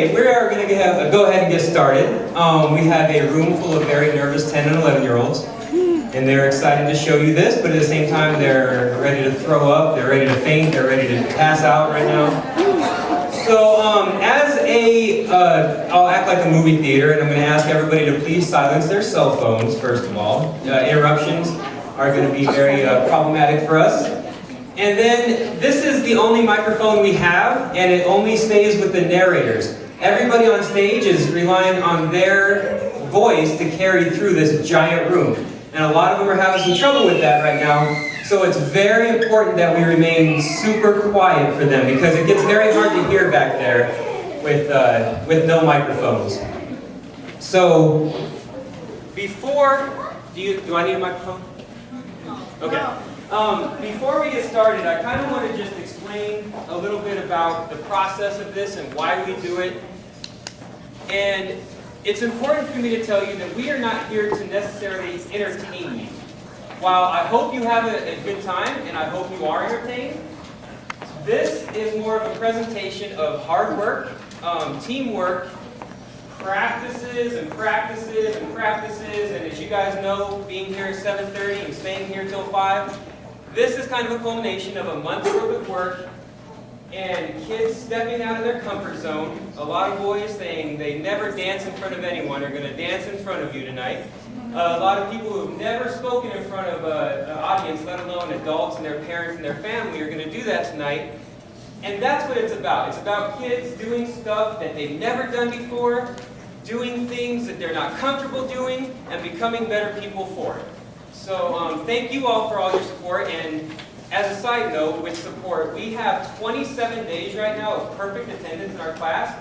Okay, we are going to go ahead and get started. We have a room full of very nervous 10 and 11-year-olds, and they're excited to show you this, but at the same time they're ready to throw up, they're ready to faint, they're ready to pass out right now. So I'll act like a movie theater, and I'm going to ask everybody to please silence their cell phones, first of all. Interruptions are going to be very problematic for us. And then, this is the only microphone we have, and it only stays with the narrators. Everybody on stage is relying on their voice to carry through this giant room. And a lot of them are having some trouble with that right now. So it's very important that we remain super quiet for them, because it gets very hard to hear back there with no microphones. So, do I need a microphone? Okay. Before we get started, I kind of want to just explain a little bit about the process of this and why we do it. And it's important for me to tell you that we are not here to necessarily entertain you. While I hope you have a good time, and I hope you are entertained, this is more of a presentation of hard work, teamwork, practices and practices and practices, and as you guys know, being here at 7:30 and staying here till 5, this is kind of a culmination of a month's worth of work and kids stepping out of their comfort zone. A lot of boys saying they never dance in front of anyone are going to dance in front of you tonight. A lot of people who have never spoken in front of an audience, let alone adults and their parents and their family, are going to do that tonight. And that's what it's about. It's about kids doing stuff that they've never done before, doing things that they're not comfortable doing, and becoming better people for it. So thank you all for all your support, and as a side note, with support, we have 27 days right now of perfect attendance in our class.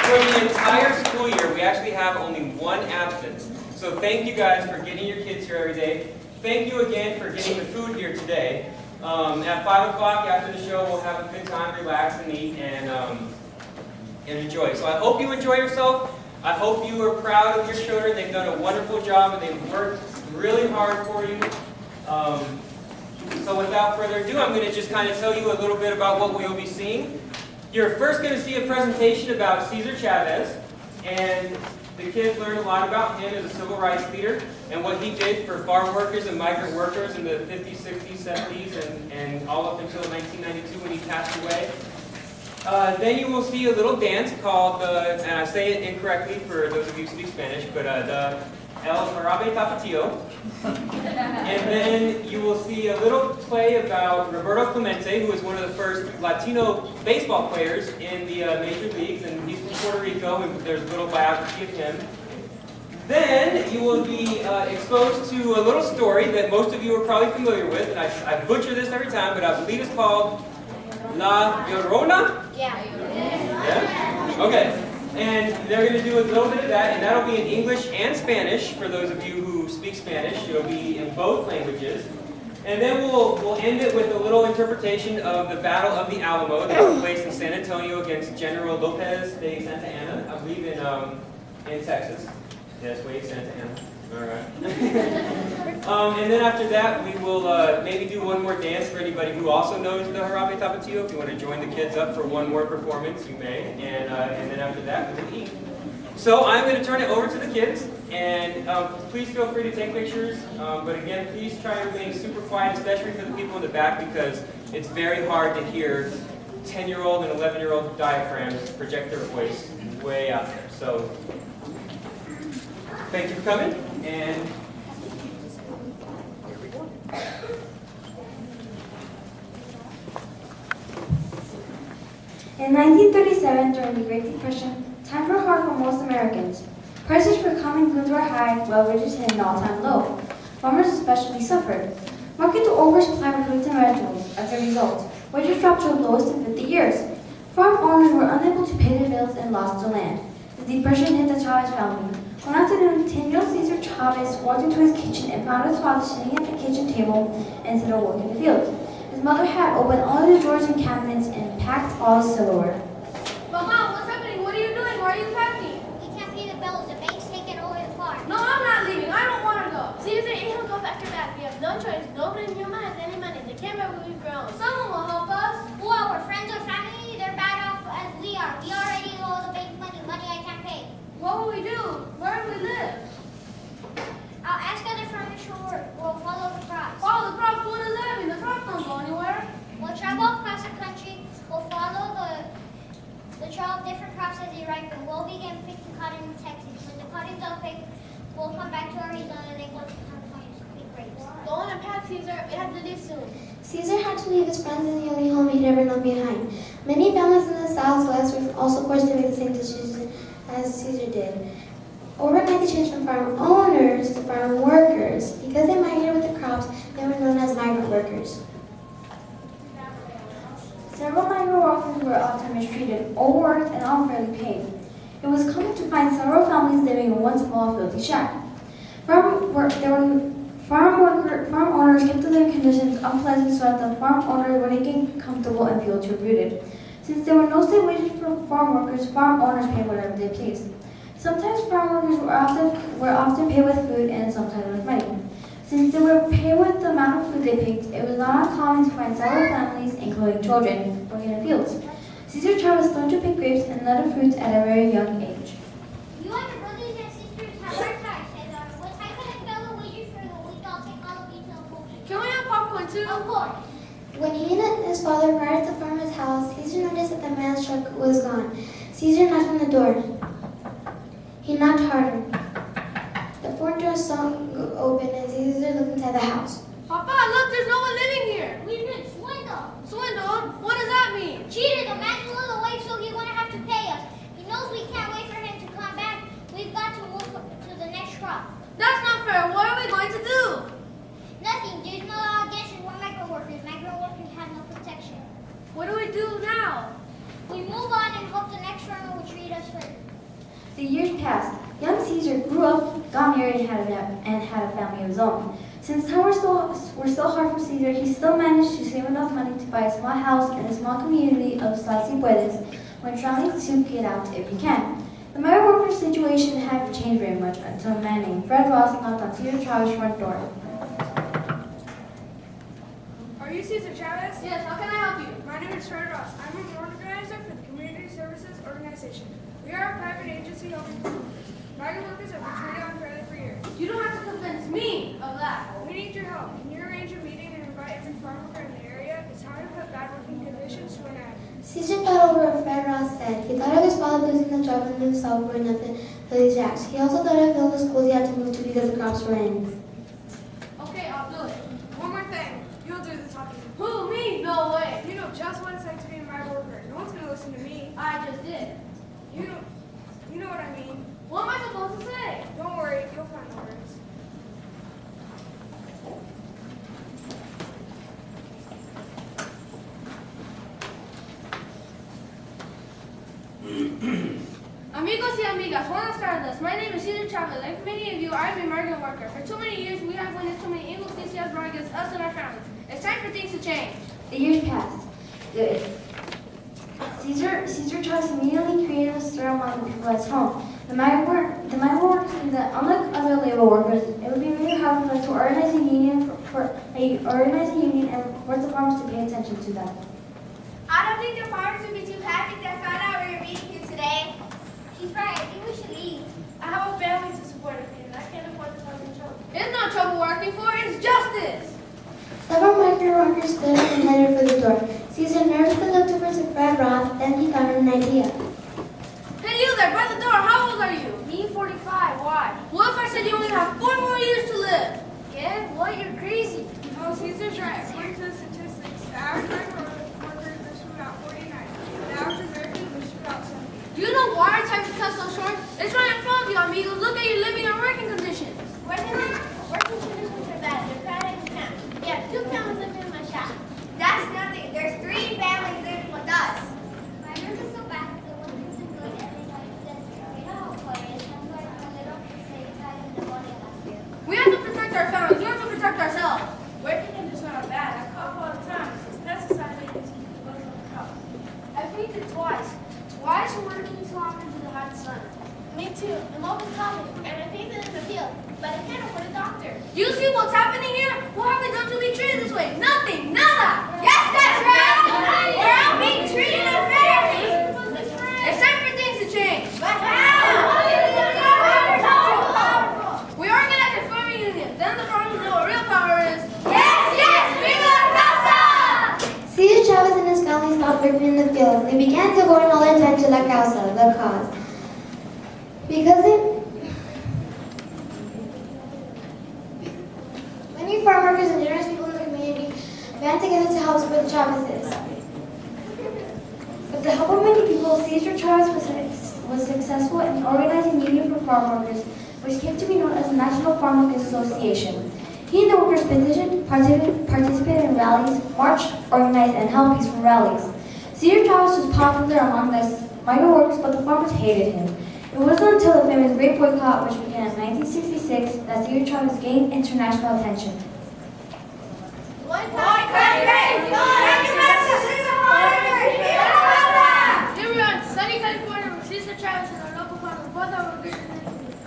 For the entire school year, we actually have only one absence. So thank you guys for getting your kids here every day. Thank you again for getting the food here today. At 5 o'clock after the show, we'll have a good time, relax and eat, and enjoy. So I hope you enjoy yourself. I hope you are proud of your children. They've done a wonderful job, and they've worked really hard for you. So without further ado, I'm going to just kind of tell you a little bit about what we'll be seeing. You're first going to see a presentation about Cesar Chavez, and the kids learn a lot about him as a civil rights leader and what he did for farm workers and migrant workers in the 50s, 60s, 70s, and all up until 1992 when he passed away. Then you will see a little dance called, and I say it incorrectly for those of you who speak Spanish, but the El Jarabe Tapatio. And then you will see a little play about Roberto Clemente, who was one of the first Latino baseball players in the major leagues, and he's from Puerto Rico, and there's a little biography of him. Then you will be exposed to a little story that most of you are probably familiar with, and I butcher this every time, but I believe it's called La Llorona? Yeah. Yeah? Okay. And they're going to do a little bit of that, and that'll be in English and Spanish for those of you who speak Spanish. It'll be in both languages. And then we'll end it with a little interpretation of the Battle of the Alamo that took place in San Antonio against General Lopez de Santa Anna, I believe in Texas. Yes, wait, Santa Anna. All right. And then after that, we will maybe do one more dance for anybody who also knows the Jarabe Tapatio. If you want to join the kids up for one more performance, you may. And then after that, we will eat. So I'm going to turn it over to the kids. And please feel free to take pictures. But again, please try to remain super quiet, especially for the people in the back, because it's very hard to hear 10-year-old and 11-year-old diaphragms project their voice way out there. So thank you for coming, and here we go. In 1937, during the Great Depression, times were hard for most Americans. Prices for common goods were high, while wages hit an all-time low. Farmers especially suffered. Markets were oversupplied with fruits and vegetables. As a result, wages dropped to the lowest in 50 years. Farm owners were unable to pay their bills and lost their land. The depression hit the Chavez family. One afternoon, 10-year-old Cesar Chavez walked into his kitchen and found his father sitting at the kitchen table instead of working in the field. His mother had opened all his drawers and cabinets and packed all his silverware. But Mom, what's happening? What are you doing? Why are you packing? We can't pay the bills. The bank's taking over the farm. No, I'm not leaving. I don't want to go. Caesar, it'll go back to back. We have no choice. Don't blame your man. Any money. The can't remember we've grown. Someone will help us. Who our friends or family? They're bad off as we are. We already owe the bank money I can't pay. What will we do? Where do we live? I'll ask other farmers who will follow the crops. Follow the crops. What does that mean? The crops don't go anywhere. We'll travel across the country. We'll follow the trail of different crops as they ripen. We'll begin picking cotton in Texas. When the cotton's all picked, we'll come back to Arizona and then go to California to pick grapes. Go on and pack, Caesar. We have to leave soon. Caesar had to leave his friends in the only home he'd ever known behind. Many families in the Southwest were also forced to make the same decision as Caesar did. Overnight, they changed from farm owners to farm workers. Because they migrated with the crops, they were known as migrant workers. Several migrant workers were often mistreated, overworked, and unfairly paid. It was common to find several families living in one small filthy shack. Farm owners kept the living conditions unpleasant so that the farm owners wouldn't get comfortable and feel tribute. Since there were no state wages for farm workers, farm owners paid whatever they pleased. Sometimes farm workers were often paid with food and sometimes with money. Since they were paid with the amount of food they picked, it was not uncommon to find several families, including children, working in the fields. Caesar Chavez learned to pick grapes and other fruits at a very young age. You and your brothers and sisters have worked hard, Cesar. What type of fellow wages for the week? I'll take all of you to the pool. Can we have popcorn too? Of course. When he and his father arrived at the farmer's house, Caesar noticed that the man's truck was gone. Caesar knocked on the door. He knocked harder. The front door swung open and Caesar looked inside the house. Papa, look, there's no one living here. We've been swindled. Swindled? What does that mean? Cheated. The man blew away, so he's going to have to pay us. He knows we can't wait for him to come back. We've got to move to the next crop. That's not fair. What are we going to do? Nothing. There's no law against it. We're migrant workers. Migrant workers have no protection. What do we do now? We move on and hope the next farmer will treat us fair. The years passed. Young Caesar grew up, got married, and had a family of his own. Since times were still hard for Caesar, he still managed to save enough money to buy a small house in a small community of Si Puedes when trying to get out if he can. The migrant workers' situation hadn't changed very much until a man named Fred Ross knocked on Caesar Chavez's front door. Are you Cesar Chavez? Yes, how can I help you? My name is Fred Ross. I'm an organizer for the Community Services Organization. We are a private agency helping farm workers. Migrant workers have been treated unfairly for years. You don't have to convince me of that. We need your help. Can you arrange a meeting and invite every farm worker in the area? It's time to put bad working conditions to an end. Caesar thought over what Fred Ross said. He thought of his father losing the job and himself for nothing for these acts. He also thought of all the schools he had to move to because the crops were in. Okay, I'll do it. One more thing. You'll do the talking. Who, me? No way. You know just what it's like to be a migrant worker. No one's going to listen to me. I just did. You know what I mean. What am I supposed to say? Don't worry. You'll find the words. Amigos y amigas, buenas tardes. My name is Cesar Chavez. Like many of you, I'm a migrant worker. For too many years, we have witnessed too many injusticias against us and our families. It's time for things to change. The years passed. Caesar Chavez immediately created a stir among the people at his home. The migrant workers knew that unlike other labor workers, it would be really hard for them to organize a union and force the farmers to pay attention to them. I don't think the farmers would be too happy that found out we were meeting here today. He's right. I think we should leave. I have a family to support and I can't afford to cause them trouble. It's not trouble working for, it's justice. Several migrant workers stood up and headed for the door. Caesar nervously looked over to Fred Ross, then he got an idea. Hey, you there by the door, how old are you? Me, 45. Why? What if I said you only have 4 more years to live? Yeah, what? You're crazy. Oh, Caesar's right. According to the statistics, the average migrant worker lives to about 49. The average American lives to about 70. Do you know why our time is cut so short? It's right in front of you, amigos. Look at your living and working conditions. Working conditions are bad. They're bad every time. Yeah, 2 families living in my shop. That's nothing. There's 3 families living with us. My room is so bad that the one isn't good every night. We know how far it is. That's why a little say tied in the body last year. We have to protect our families. We have to protect ourselves. Working conditions are bad. I cough all the time. It's pesticide agents keep the bugs on the crop. I painted twice. Twice working too hard into the hot sun. Me too. I'm always calling, and I think that it's a pill, but I can't afford a doctor. Do you see what's happening here? What have we done to be treated this way? Nothing, nada. Yes, that's right. We're all being treated unfairly. It's time for things to change. But how? We organize a farming union. Then the farmers know what real power is. Yes, yes, viva la casa! Cesar Chavez and his family stopped working in the fields. They began devoting all their time to La Causa, the cause. Many farm workers and generous people in the community band together to help support the Chavezes. With the help of many people, Cesar Chavez was successful in organizing a union for farm workers, which came to be known as the National Farm Workers Association. He and the workers petitioned, participated in rallies, marched, organized, and held peaceful rallies. Cesar Chavez was popular among the migrant workers, but the farmers hated him. It wasn't until the famous Great Boycott, which began in 1966, that Cesar Chavez gained international attention. Here we are in sunny California with Cesar Chavez and our local farmer. Both are workers in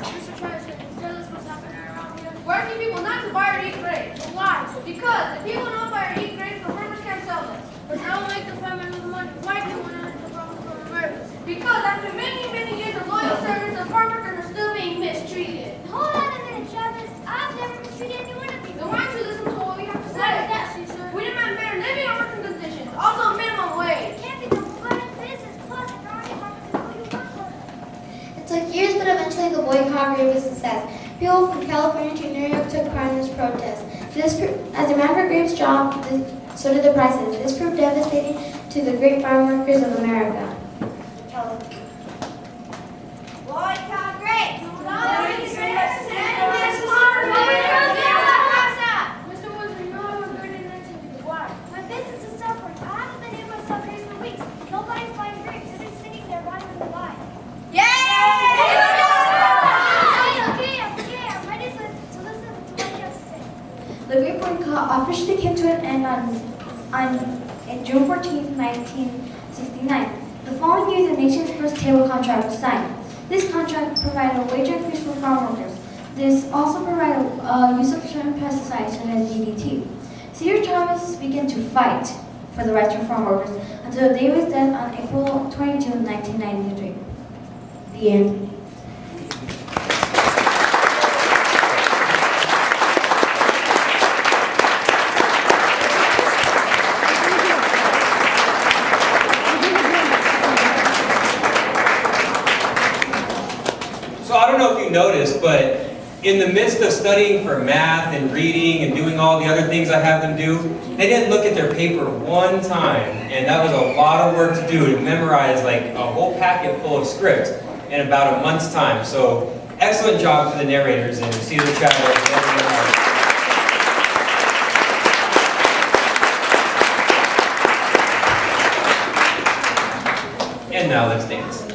Cesar Chavez can tell us what's happening around here. We're asking people not to buy or eat grapes. Why? Because if people don't buy or eat grapes, the farmers can't sell them. But now make the farmers lose money. Why do you want to hurt the farmers from America? Because after many, many years of loyal service, the farm workers are still being mistreated. Hold on a minute, Chavez. I've never mistreated any one of you. Then why don't you listen to what we have to say? What is that, Cesar? We demand better living and working conditions, also minimum wage. It can't be the fun business. Plus, if there aren't any farmers in what you work for. It took years, but eventually the boycott grew a success. People from California to New York took part in this protest. As demand for grapes dropped, so did the prices. This proved devastating to the great farm workers of America. Boycott grapes. Mr. Woods, you know I was going to mention you. Why? My business is suffering. I haven't been able to sell grapes for weeks. Nobody's buying grapes. They're just sitting there rotting in the vine. Okay, I'm ready to listen to what you have to say. The Great Boycott officially came to an end on June 14, 1969. The following year, the nation's first table contract was signed. This contract provided a wage increase for farm workers. This also provided use of certain pesticides such as DDT. Cesar Chavez began to fight for the rights of farm workers until the day of his death on April 22, 1993. The end. So I don't know if you noticed, but in the midst of studying for math and reading and doing all the other things I have them do, they didn't look at their paper one time, and that was a lot of work to do, to memorize like a whole packet full of script in about a month's time. So excellent job to the narrators and Cesar Chavez and everyone else. And now let's dance.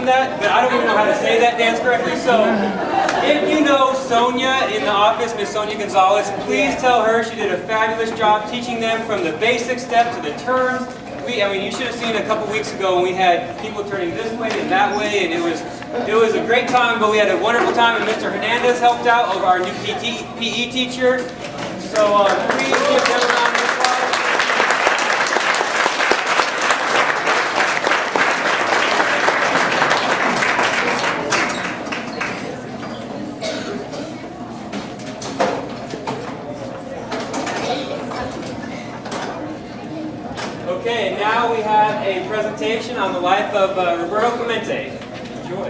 him that, but I don't even know how to say that dance correctly. So if you know Sonia in the office, Miss Sonia Gonzalez, please tell her she did a fabulous job teaching them from the basic step to the turns. I mean, you should have seen a couple weeks ago when we had people turning this way and that way, and it was a great time, but we had a wonderful time, and Mr. Hernandez helped out, our new PE teacher. So please give them a round of applause. Okay, and now we have a presentation on the life of Roberto Clemente. Enjoy.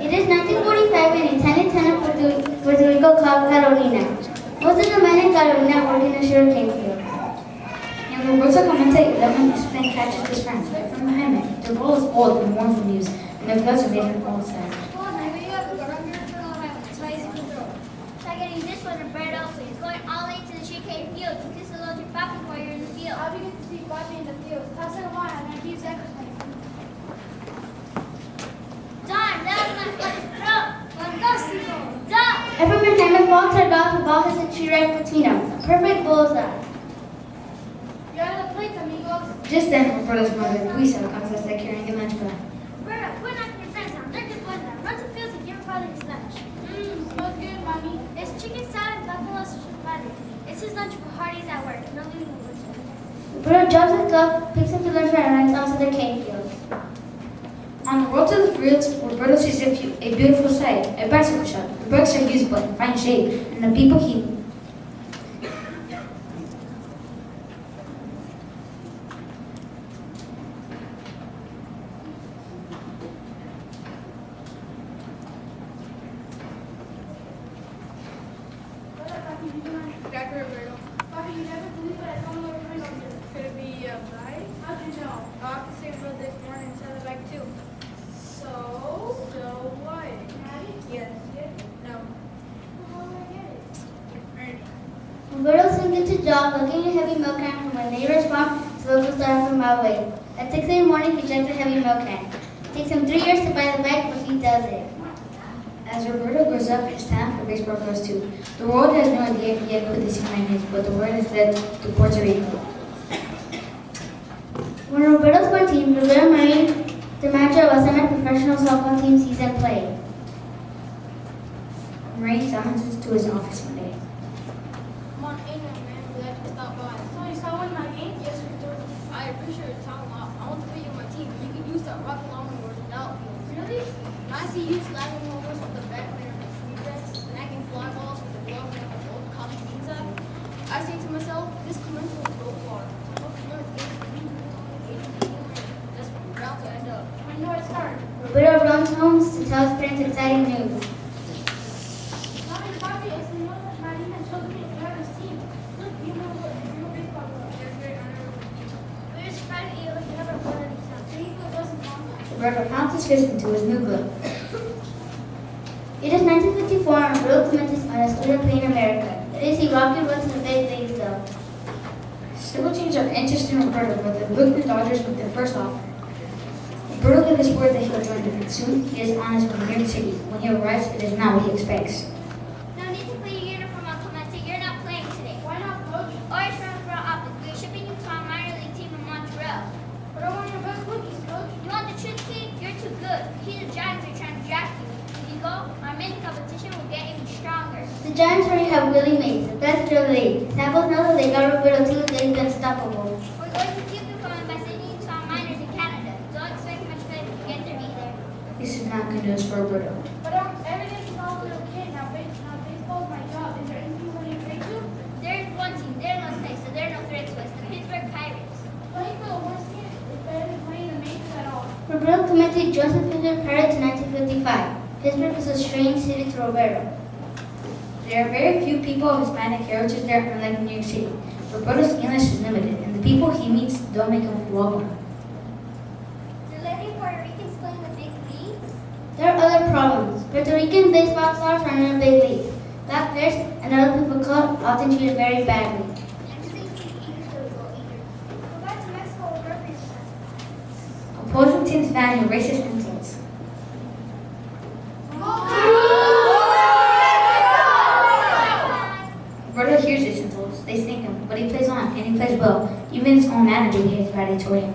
It is 1945 when he attended Puerto Rico called Carolina. Most of the men in Carolina worked in the sugarcane fields. And Roberto Clemente, 11, Hispanic catches his friends right from behind him. Their bowl is old and worn from use, and their gloves are made from old style. Second, this was Roberto, so he's going all the way to the sugarcane field to kiss the little papi while you're in the field. How do you get to see Papi in the field? Pass it on, and then he's exercising. Darn, that was my first throw. Fantastico! Duh! Every behind ball turned off the ball hits a tree right between them. A perfect bullseye. You're out of the plate, amigos. Just then, Roberto's mother, Luisa, comes outside carrying a lunch bag. Roberto, quit knocking your friends down. They're good boys now. Run to the fields and give your father his lunch. Smells good, mommy. It's chicken salad and buffalo spaghetti. It's his lunch for Hardy's at work. No leaving the woods. Roberto drops his glove, picks up the lunch bag, and runs off to the cane field. On the road to the fields, Roberto sees a beautiful sight, a bicycle shop. The brakes are usable in fine shape, and the people he Dr. Roberto. Papi, you never believe what I told you over here. Could it be a bike? How'd you know? I walked the same road this morning and saw the bike too. So? So what? Maddie? Yes. No. How do I get it? Ernie. Roberto soon gets a job looking at a heavy milk can from a neighbor's farm to the local store from a mile away. At 6 in the morning, he checks the heavy milk can. It takes him 3 years to buy the bike, but he does it. As Roberto grows up, his talent for baseball grows too. The world has no idea yet who this young man is, but the word has led to Puerto Rico. When Roberto's 14, Roberto married the manager of a semi-professional softball team season play. Marie summonses to his office one day. Come on in, young man. We'd like to stop by. So you saw one in my game? Yes, we do. I appreciate your time. I want to put you on my team. You can use that rock along with the outfield. Really? When I see you slapping homers with the back player of the free press, snagging fly balls with the glove and the old college inside, I say to myself, this Clemente will go far. Look, that's bound to end up. I know it's hard. Roberto runs home to tell his parents exciting news. Mommy, Papi, it's the news that Marina showed me to have his team. Look, you know what? You know baseball club. Yes, great honor. We're just surprised that you never won any times. Rico doesn't want that. Roberto pounds his fist into his new glove. It is 1954 and Roberto Clemente is on a scooter playing America. It is a rocky road to the big leagues though. Several teams are interested in Roberto, but the Brooklyn Dodgers with their first offer. Roberto gave his word that he will join them, and soon he is on his way to New York City. When he arrives, it is not what he expects. No need to put your uniform on, Clemente. You're not playing today. Why not, coach? Orders from the front office. We're shipping you to our minor league team in Montreal. But I want your best cookies, coach. You want the truth, kid? You're too good. He, the Giants, are trying to draft you. If you go, our main competition will get even stronger. The Giants already have Willie Mays, the best drill league. Samples know that they got Roberto too, they've been unstoppable. We're going to keep you from him by sending you to our minors in Canada. Don't expect much better to get there either. This is not good news for Roberto. But everything's all a little kid. Now baseball's my job. Is there anything you want to agree to? There's one team. They're no snakes, so they're no threats to us. The Pittsburgh Pirates. Playing for the worst team is better than playing the Mates at all. Roberto Clemente joins the Pittsburgh Pirates in 1955. Pittsburgh is a strange city to Roberto. There are very few people of Hispanic heritage there, unlike New York City. Roberto's English is limited, and the people he meets don't make him feel welcome. Do any Puerto Ricans play in the big leagues? There are other problems. Puerto Rican baseball stars are in the big league. Black players and other people called often treated very badly. And do they speak English or go either? Go back to Mexico or Burberry's. Opposing Wilmington's ban racist insults. Roberto hears these insults. They sting him, but he plays on, and he plays well. Even his own manager behaves badly toward him.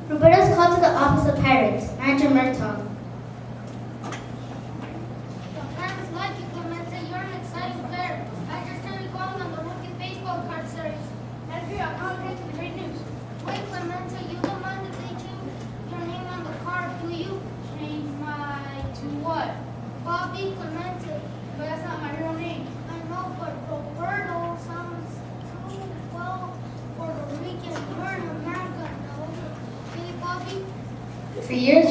Roberto's called to the office of Pirates. Manager Murtaugh. The fans like you, Clemente. You're an exciting player. I just turned calling on the rookie baseball card series. Andrew, I'm calling to the great news. Wait, Clemente, you don't mind if they change your name on the card, do you? Change my to what? Bobby Clemente. But that's not my real name. I know, but Roberto sounds too well Puerto Rican. We're in America, no? Hey, Bobby. For years,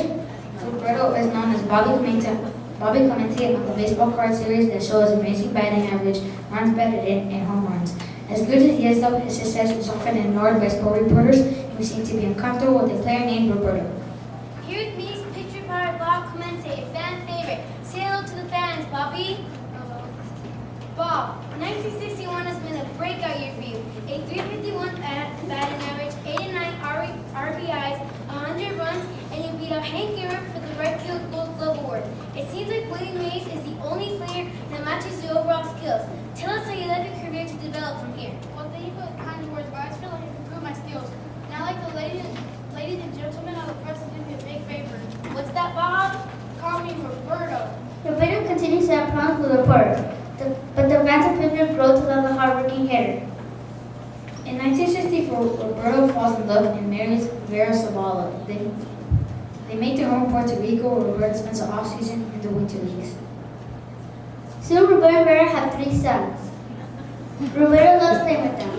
Roberto is known as Bobby Clemente on the baseball card series that shows amazing batting average, runs batted in, and home runs. As good as he is, though, his success is often ignored by sport reporters who seem to be uncomfortable with a player named Roberto. Here with me is picture by Bob Clemente, a fan favorite. Say hello to the fans, Bobby. Bob, 1961 has been a breakout year for you. A 351 batting average, 89 RBIs, 100 runs, and you beat out Hank Aaron for the right field Gold Glove Award. It seems like Willie Mays is the only player that matches the overall skills. Tell us how you let your career to develop from here. Well, thank you for the kind words, but I feel like I improved my skills. And I'd like the ladies and gentlemen of the press to do me a big favor. What's that, Bob? Call me Roberto. Roberto continues to have problems with Laporte, but the fans of Pittsburgh grow to love the hardworking hitter. In 1964, Roberto falls in love and marries Vera Zavala. They make their home in Puerto Rico, where Roberto spends the off-season in the winter leagues. Soon, Roberto and Vera have 3 sons. Roberto loves playing with them.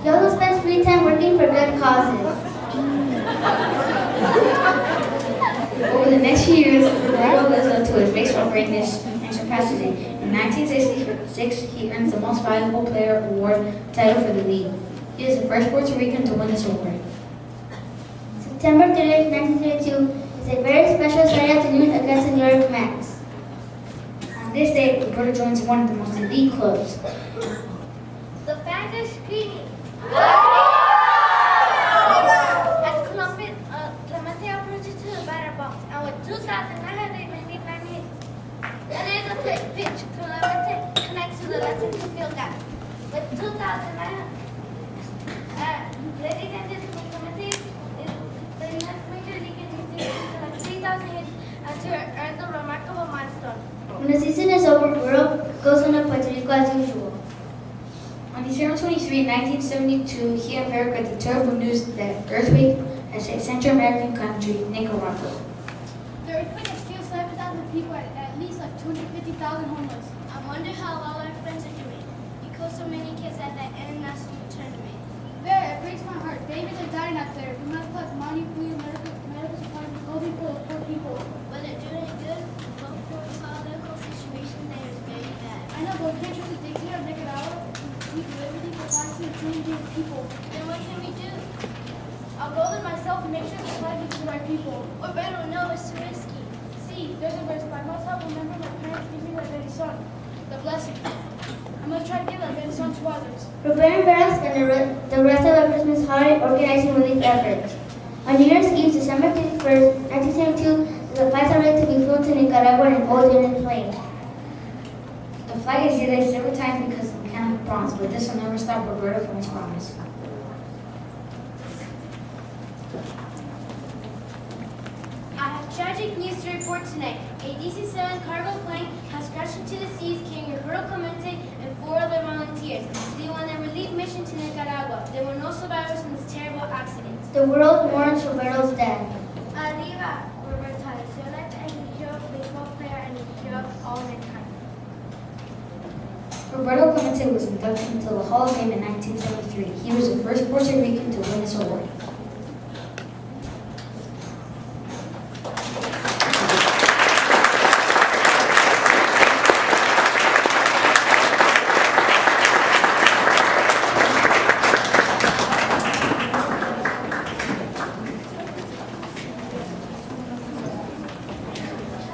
He also spends free time working for good causes. Over the next few years, Roberto lives up to his baseball greatness and surpasses it. In 1966, he earns the Most Valuable Player Award title for the league. He is the first Puerto Rican to win this award. September 30th, 1932 is a very special Sunday afternoon against the New York Mets. On this day, Roberto joins one of the most elite clubs. The fans are screaming. As Clemente approaches to the batter box, and with 2,999 hits, that is a quick pitch. Clemente connects to the left center field gap. With 2,900, ladies and gentlemen, Clemente is the next major league in history to collect 3,000 hits and to earn the remarkable milestone. When the season is over, Roberto goes on to Puerto Rico as usual. On December 23, 1972, he and Vera got the terrible news that earthquake has hit Central American country, Nicaragua. The earthquake has killed 7,000 people and at least like 250,000 homeless. I wonder how all our friends are doing. Because so many kids at that international tournament. There, it breaks my heart. Babies are dying out there. We must collect money, food, medical supplies, and clothing for the poor people. But they're doing it good. But for the political situation there is very bad. I know, but we can't trust the dictator of Nicaragua. We do everything for wisely and changing people. Then what can we do? I'll go there myself and make sure the flag gets to the right people. Or better, no, it's too risky. See, there's a verse, but I must help remember my parents give me their baby son, the blessing. I must try to give that baby son to others. Roberto and Vera spend the rest of the Christmas holiday organizing relief efforts. On New Year's Eve, December 31st, 1972, the flights are ready to be flown to Nicaragua in an old Union plane. The flag is delayed several times because of mechanical problems, but this will never stop Roberto from his promise. I have tragic news to report tonight. A DC-7 cargo plane has crashed into the seas carrying Roberto Clemente and 4 other volunteers. They were on a relief mission to Nicaragua. There were no survivors in this terrible accident. The world mourns Roberto's death. Arriba, Roberto. You're like a hero baseball player and a hero of all mankind. Roberto Clemente was inducted into the Hall of Fame in 1973. He was the first Puerto Rican to win this award.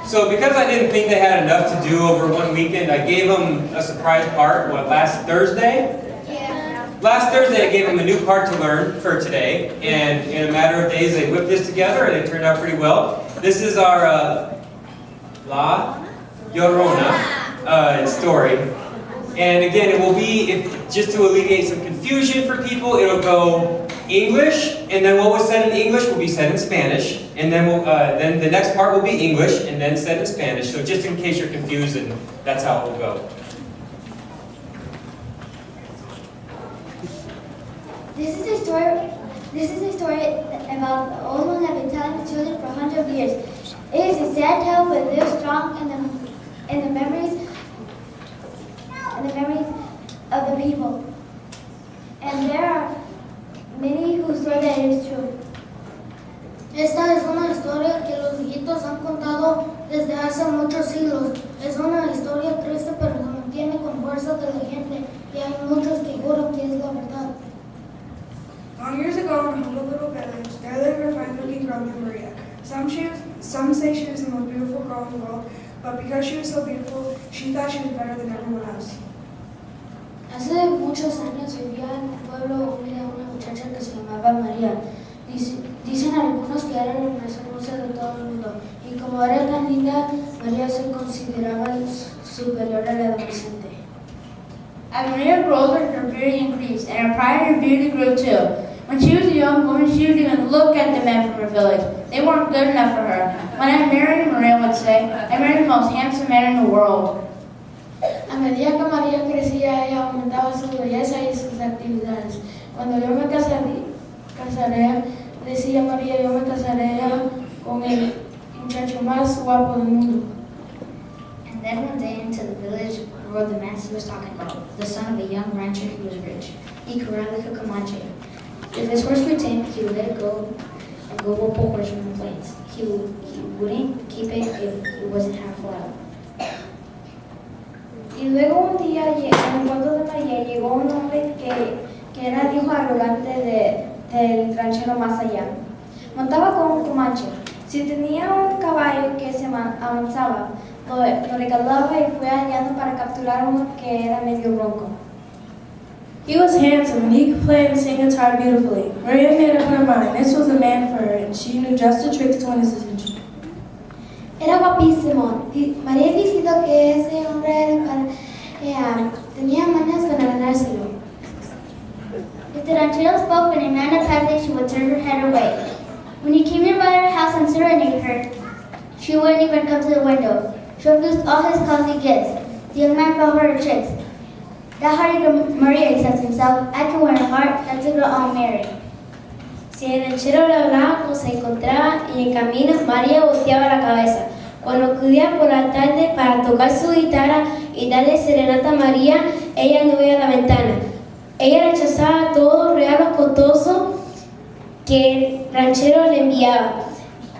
So because I didn't think they had enough to do over one weekend, I gave them a surprise part, last Thursday? Yeah. Last Thursday I gave them a new part to learn for today, and in a matter of days they whipped this together and it turned out pretty well. This is our La Llorona story. And again, it will be, just to alleviate some confusion for people, it'll go English, and then what was said in English will be said in Spanish, and then then the next part will be English, and then said in Spanish, so just in case you're confused, and that's how it will go. This is a story about the old one that have been telling the children for hundreds of years. It is a sad tale, but it is strong in the memories of the people. And there are many who swear that it is true. Esta es una historia que los viejitos han contado desde hace muchos siglos. Es una historia triste, pero se mantiene con fuerza de la gente, y hay muchos que juran que es la verdad. Long years ago, in a humble little village, there lived a fine-looking girl named Maria. Some say she was the most beautiful girl in the world, but because she was so beautiful, she thought she was better than everyone else. Hace muchos años vivía en un pueblo humilde una muchacha que se llamaba María. Dicen algunos que era la más hermosa de todo el mundo. Y como era tan linda, María se consideraba superior a la adolescente. As Maria grew older, her beauty increased, and her pride in her beauty grew too. When she was a young woman, she would even look at the men from her village. They weren't good enough for her. When I married, Maria would say, I married the most handsome man in the world. A medida que María crecía, ella aumentaba su belleza y sus actividades. Cuando yo me casaré, decía María, yo me casaré con el muchacho más guapo del mundo. And then one day into the village rode the man he was talking about, the son of a young rancher who was rich. He could ride like a Comanche. If his horse grew tame, he would let it go and go whoop a horse from the plains. He wouldn't keep it if it wasn't half wild. Y luego un día en el pueblo de María llegó un hombre que era el hijo arrogante del ranchero más allá. Montaba con un comanche. Si tenía un caballo que se avanzaba, lo regalaba y fue hallando para capturar uno que era medio ronco. He was handsome and he could play and sing guitar beautifully. Maria made up her mind this was the man for her, and she knew just the tricks to win his attention. Era guapísimo. María decidió que ese hombre tenía mañas para ganárselo. If the ranchero spoke when a man attacked her, she would turn her head away. When he came nearby her house and serenaded her, she wouldn't even come to the window. She refused all his costly gifts. The young man fell for her tricks. That hearted Maria accepts himself, acting with her heart, that's a girl all married. Si el ranchero le hablaba cuando se encontraba en el camino, María volteaba la cabeza. Cuando acudía por la tarde para tocar su guitarra y darle serenata a María, ella no iba a la ventana. Ella rechazaba todo regalo costoso que el ranchero le enviaba.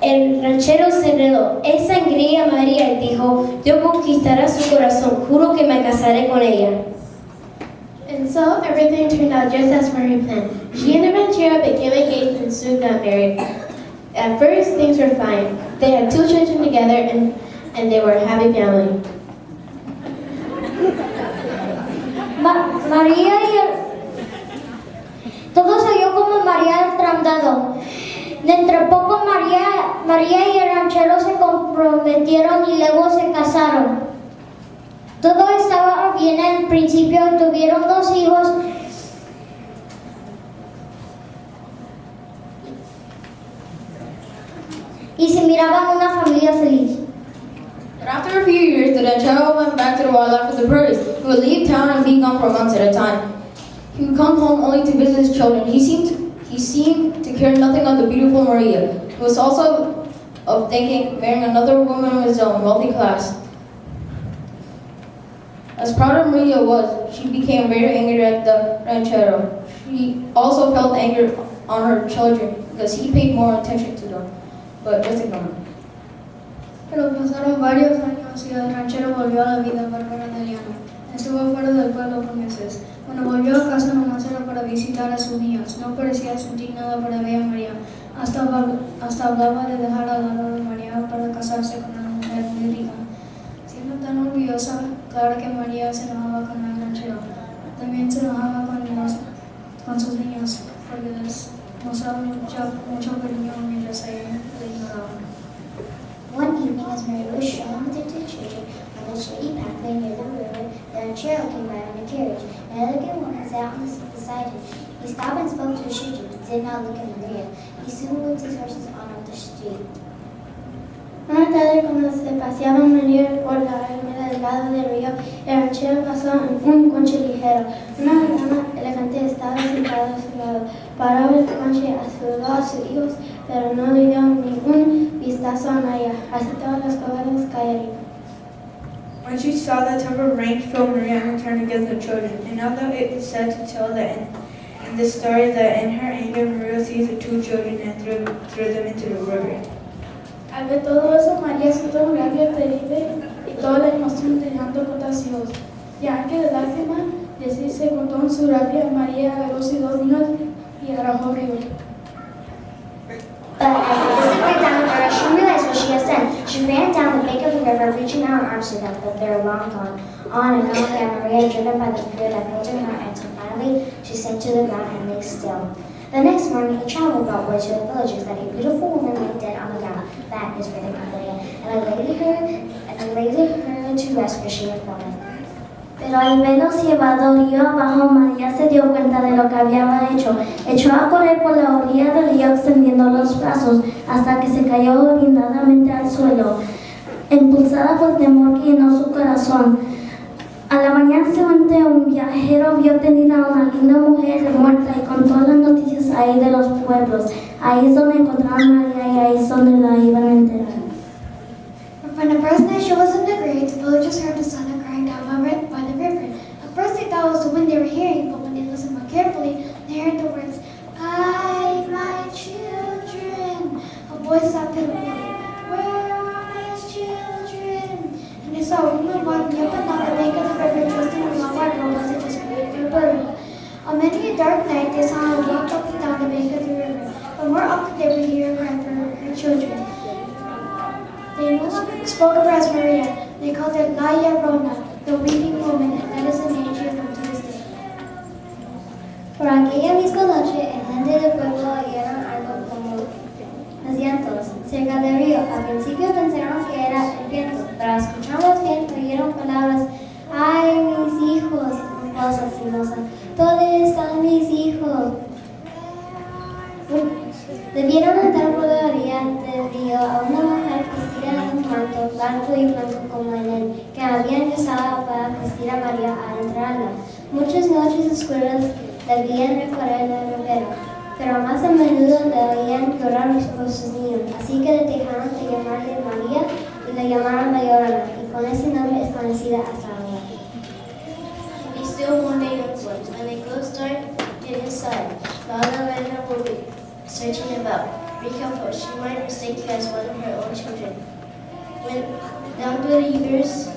El ranchero se enredó. Él sangría a María y dijo, yo conquistaré su corazón, juro que me casaré con ella. And so everything turned out just as Maria planned. She and the ranchero became engaged and soon got married. At first, things were fine. They had 2 children together and they were a happy family. Todo salió como María había tramado. Dentro de poco María y el ranchero se comprometieron y luego se casaron. Todo estaba bien al principio, tuvieron 2 hijos. Y se miraban una familia feliz. But after a few years, the ranchero went back to the wildlife of the prairies. He would leave town and be gone for months at a time. He would come home only to visit his children. He seemed to care nothing of the beautiful Maria. He was also of thinking marrying another woman of his own, wealthy class. As proud as Maria was, she became very angry at the ranchero. She also felt anger on her children because he paid more attention to them, but just ignored them. Pero pasaron varios años y el ranchero volvió a la vida bárbara de Liana. Estuvo fuera del pueblo por meses. Cuando volvió a casa nomás era para visitar a sus niños. No parecía sentir nada por ver a María. Hasta hablaba de dejar al lado de María para casarse con una mujer muy rica. Siendo tan orgullosa, claro que María se enojaba con el ranchero. También se enojaba con con sus niños, porque les mostraron mucho cariño mientras le ignoraban. One evening, as Mary was strolling with her two children on the shady pathway near the river, the ranchero came by on a carriage. An elegant woman sat on the seat beside him. He stopped and spoke to her children, but did not look at Maria. He soon moved his horses on up the street. Una tarde, cuando se paseaba María por la alameda del lado del río, el ranchero pasó en un coche ligero. Una dama elegante estaba sentada a su lado. Paró el coche, saludó a sus hijos, pero no le dio ni un vistazo a María. Así todos los caballos cayeron. When she saw the temper raged, filled Maria and turned against the children. And although it is said to tell the end in this story that in her anger Maria seized the two children and threw them into the river. Al ver todo eso, María sintió una rabia terrible y toda la emoción de llanto contagios. Ya que de lágrima decirse con toda su rabia, María agarró sus dos niños y arrojó al río. But as they disappeared down the river, she realized what she had done. She ran down the bank of the river, reaching out her arms to them, but they were long gone. On and on ran Maria, driven by the fear that filled her heart, until finally she sank to the ground and lay still. The next morning, a traveler brought word to the villagers that a beautiful woman lay dead on the ground. That is where they concluded, and I laid her to rest where she had fallen. Pero al verlos llevado río abajo, María se dio cuenta de lo que había hecho. Echó a correr por la orilla del río extendiendo los brazos hasta que se cayó orientadamente al suelo, impulsada por temor que llenó su corazón. A la mañana siguiente, un viajero vio tendida a una linda mujer muerta y contó las noticias ahí de los pueblos. Ahí es donde encontraron a María y ahí es donde la iban a enterrar. When the first night she was in the grave, the villagers heard the sound crying down by the river. At first they thought it was the wind they were hearing, but when they listened more carefully, they heard the words, "Hide my children." A voice sobbed pitifully, "Where are my children?" And they saw a woman walking up and down the bank of the river, dressed in a long white robe as if just ready for burial. On many a dark night, they saw her walk up and down the bank of the river, but more often they would hear her cry for her children. They no longer spoke of her as Maria. They called her La Llorona, the weeping woman, and that is the name she has come to this day. Por aquella misma noche, el gente del pueblo oyeron algo como los llantos cerca del río. Al principio pensaron que era el viento, pero al escucharlos bien oyeron palabras: "Ay, mis hijos", en voz lastimosa. "¿Dónde están mis hijos?". Debieron andar por la orilla del río a una mujer vestida de un manto blanco y blanco como el que habían usado para vestir a María al entrarla. Muchas noches oscuras debían recorrer la ribera, pero más a menudo le oían llorar por sus niños, así que dejaron de llamarle María y le llamaron La Llorona, y con ese nombre es conocida hasta ahora. Be still one day onwards, when the ghost dark in his side, La Llorona will be searching about. Be careful, she might mistake you as one of her own children. When down through the years,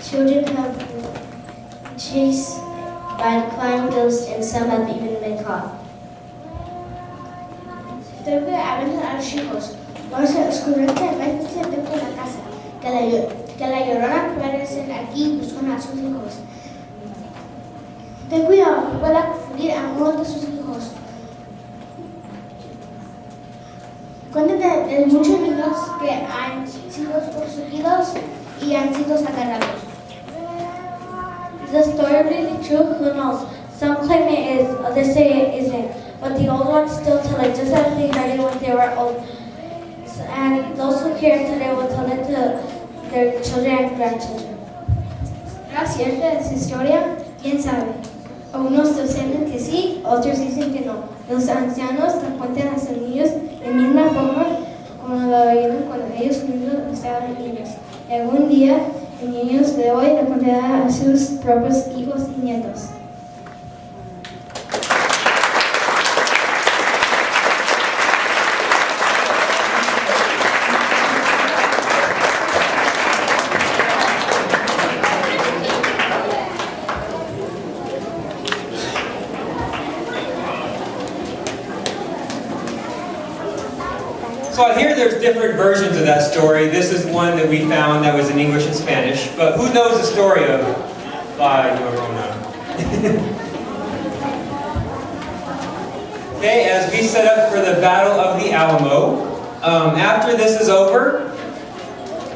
children have been chased by the flying ghosts, and some have even been caught. Tengo que abrir a los chicos. Vamos a descubrir que hay veces dentro de la casa. Que la Llorona puede ser aquí buscando a sus hijos. Ten cuidado, no pueda confundir a uno de sus hijos. Cuentan de muchos niños que han sido perseguidos y han sido agarrados. Is the story really true? Who knows? Some claim it is, others say it isn't. But the old ones still tell it just as they heard it when they were old. And those who care today will tell it to their children and grandchildren. ¿Era cierta esa historia? ¿Quién sabe? Algunos dicen que sí, otros dicen que no. Los ancianos la cuentan a sus niños de misma forma como la oyeron cuando ellos mismos estaban niños. Y algún día, los niños de hoy la contarán a sus propios hijos y nietos. So I hear there's different versions of that story. This is one that we found that was in English and Spanish. But who knows the story of La Llorona? Okay, as we set up for the Battle of the Alamo, after this is over,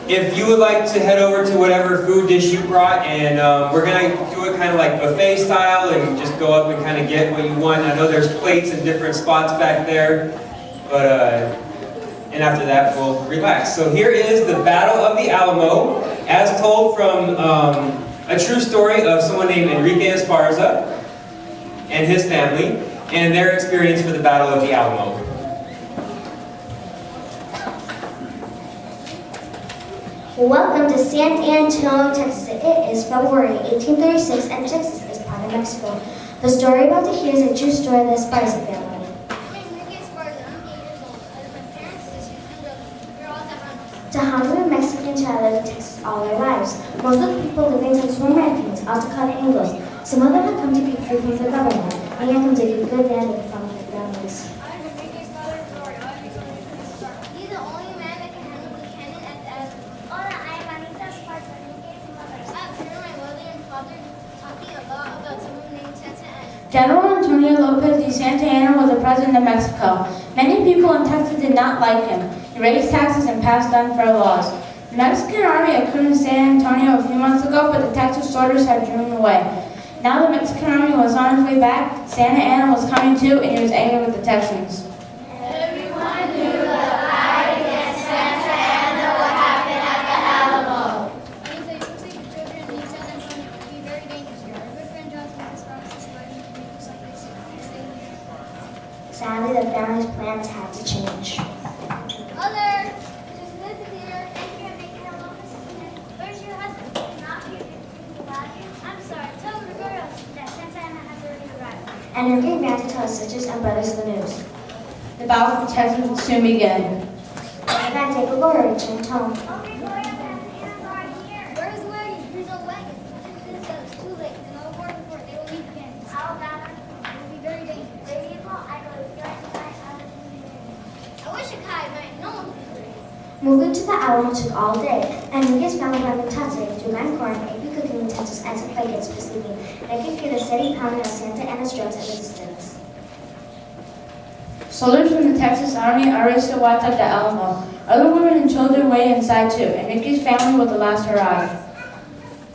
if you would like to head over to whatever food dish you brought, and we're going to do it kind of like buffet style and just go up and kind of get what you want. I know there's plates in different spots back there, but and after that we'll relax. So here is the Battle of the Alamo, as told from a true story of someone named Enrique Esparza and his family, and their experience for the Battle of the Alamo. Welcome to San Antonio, Texas. It is February 1836 and Texas is part of Mexico. The story about to hear is a true story of the Esparza family. Tejano Mexicans who have lived in Texas all their lives. Most of the people living in Texas were Americans, also called Anglos. Some of them had come to be free from the government, and yet come to do good land from their families. He's the only man that can handle the cannon at the end. Hola, I am Anita Esparza. I've heard my mother and father talking a lot about someone named Santa Ana. General Antonio Lopez de Santa Anna was the president of Mexico. Many people in Texas did not like him. He raised taxes and passed unfair laws. The Mexican army had come to San Antonio a few months ago, but the Texas soldiers had driven away. Now the Mexican army was on its way back, Santa Anna was coming too, and he was angry with the Texans. Everyone knew the fight against Santa Ana would happen at the Alamo. Anita, you looks like the children in San Antonio would be very dangerous here. Our good friend Johnson has promised us life and make us someplace safe. Sadly, the family's plans had to change. Mother, Mrs. Liz is here. Thank you for making a long decision. Where's your husband? He's not here. I'm sorry. Tell Gregorio that Santa Ana has already arrived. And Enrique ran to tell his sisters and brothers the news. The battle for Texas would soon begin. That day, Gregorio returned home. Oh, Gregorio, Santa Ana's already here. Where's the wagon? Here's no wagon. This says it's too late, and I'll warn before they will leave again. Alabama, it will be very dangerous. I wish I could hide, but no one can do it. Moving to the Alamo took all day, and Enrique's family went to Tante to mine corn, egg cooking utensils, and some blankets for sleeping. They could hear the steady pounding of Santa Ana's drums in the distance. Soldiers from the Texas Army are ready to watch at the Alamo. Other women and children wait inside too. Enrique's family was the last to arrive.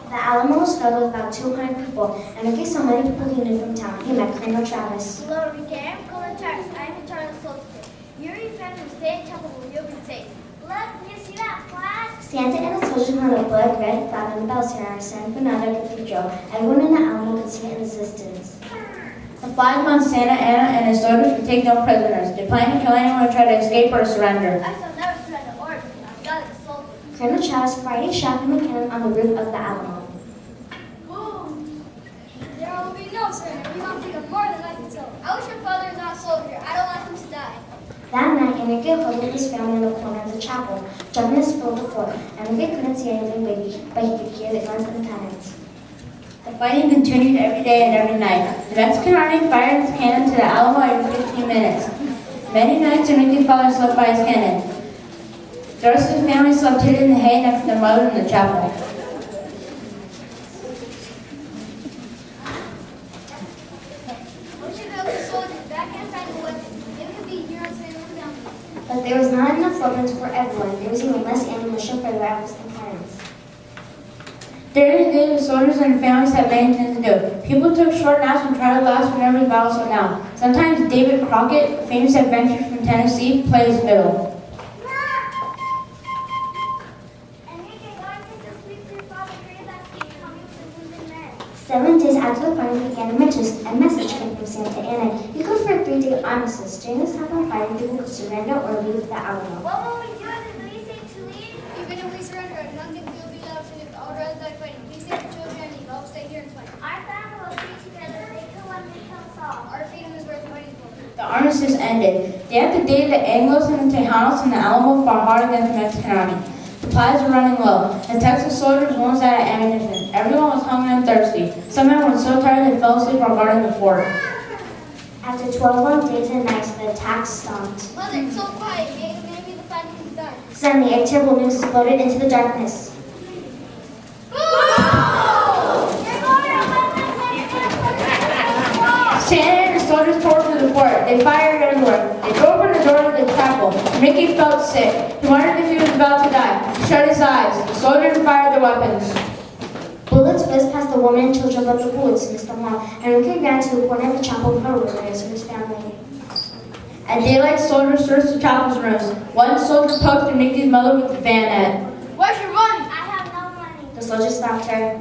The Alamo was filled with about 200 people, and Enrique saw many people he knew from town. He met Colonel Travis. Hello, Enrique. I'm Colonel Travis. I'm in charge of the soldiers. You and your family will stay in temple where you'll be safe. Look, do you see that flag? Santa Ana soldiers hung a blood red flag on the bells here at San Bernardo Cathedral. Everyone in the Alamo could see it in the distance. The flag on Santa Ana and his soldiers would take no prisoners. They planned to kill anyone who tried to escape or surrender. I shall never surrender or be I'm God of the soldier. Colonel Travis fired a shot from a cannon on the roof of the Alamo. Boom! There will be no surrender. We won't take him more than life itself. I wish your father was not a soldier. I don't want him to die. That night, Enrique huddled with his family in the corner of the chapel. Darkness filled the floor. Enrique couldn't see anything big, but he could hear the guns and the cannons. The fighting continued every day and every night. The Mexican army fired its cannon to the Alamo every 15 minutes. Many nights, Enrique's father slept by his cannon. The rest of his family slept hidden in the hay next to their mother in the chapel. But there was not enough weapons for everyone. There was even less ammunition for the rifles and cannons. During the day, the soldiers and their families had many things to do. People took short naps and tried to last whenever the battle slowed down. Sometimes David Crockett, a famous adventurer from Tennessee, played his fiddle. 7 days after the fighting began, a message came from Santa Ana. He called for a 3-day armistice. During this time of fighting, people could surrender or leave the Alamo. What will we do if we say to leave? Even if we surrender, none of will be left, and if all rather die fighting. Please save the children and leave. I'll stay here and fight. Our family will stay together. They can one they kill us all. Our freedom is worth fighting for. The armistice ended. Day after day, the Anglos and the Tejanos and the Alamo fought hard against the Mexican army. Supplies were running low. The Texas soldiers were almost out of ammunition. Everyone was hungry and thirsty. Some men were so tired they fell asleep while guarding the fort. After 12 long days and nights, the attack stopped. Mother, it's so quiet. Maybe the fighting is done. Suddenly, a terrible news exploded into the darkness. Santa and his soldiers tore through the fort. They fired everywhere. They drove open the door to the chapel. Mickey felt sick. He wondered if he was about to die. He shut his eyes. The soldiers fired their weapons. Bullets whizzed past the women and children, but the bullets missed them all, and Ricky ran to the corner of the chapel with a rose for his family. At daylight, soldiers searched the chapel's rooms. One soldier poked at Mickey's mother with the bayonet. Where's your money? I have no money. The soldier stopped her.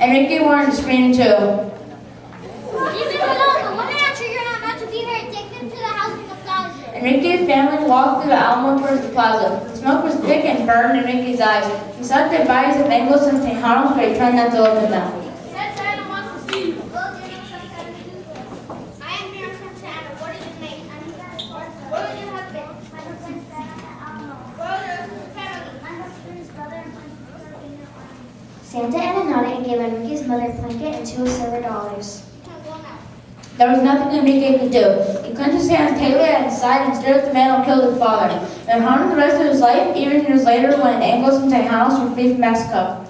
And Mickey wanted to scream too. Leave him alone. The woman I'm sure you're not meant to be here. Take them to the house in the plaza. And Mickey's family walked through the Alamo towards the plaza. The smoke was thick and burned in Mickey's eyes. He saw the bodies of Anglos and Tejanos, but he tried not to look at them. Santa wants to see you. Well, do you know Santana do this? I am here from Santana. What does it mean? I'm here from Sparta. What does your husband? My husband's dead. I'm at Alamo. Brother, family. My husband's brother and my sister in the army. Santa Ana nodded and gave Enrique's mother a blanket and $2 silver dollars. You can go now. There was nothing Enrique could do. He clenched his hands tightly at his side and stared at the man who killed his father. And harmed the rest of his life, even years later when Anglos and Tejanos were free from Mexico.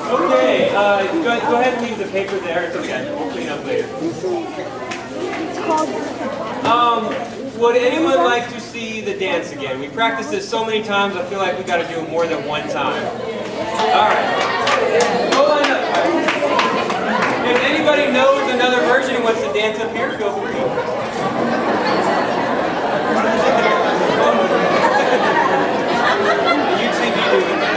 Okay, go ahead and leave the paper there. It's okay. We'll clean up later. Would anyone like to see the dance again? We practiced this so many times, I feel like we got to do it more than one time. All right. Go line up, guys. If anybody knows another version and wants to dance up here, feel free. You'd see me doing that.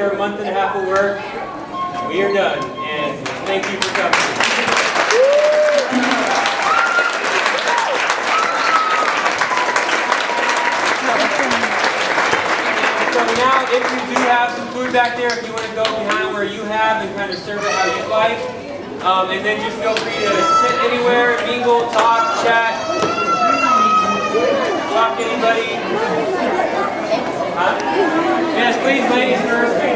after a month and a half of work, we are done. And thank you for coming. So now, if you do have some food back there, if you want to go behind where you have and kind of serve it how you like, and then just feel free to sit anywhere, mingle, talk, chat, talk to anybody. Huh? Yes, please, ladies first.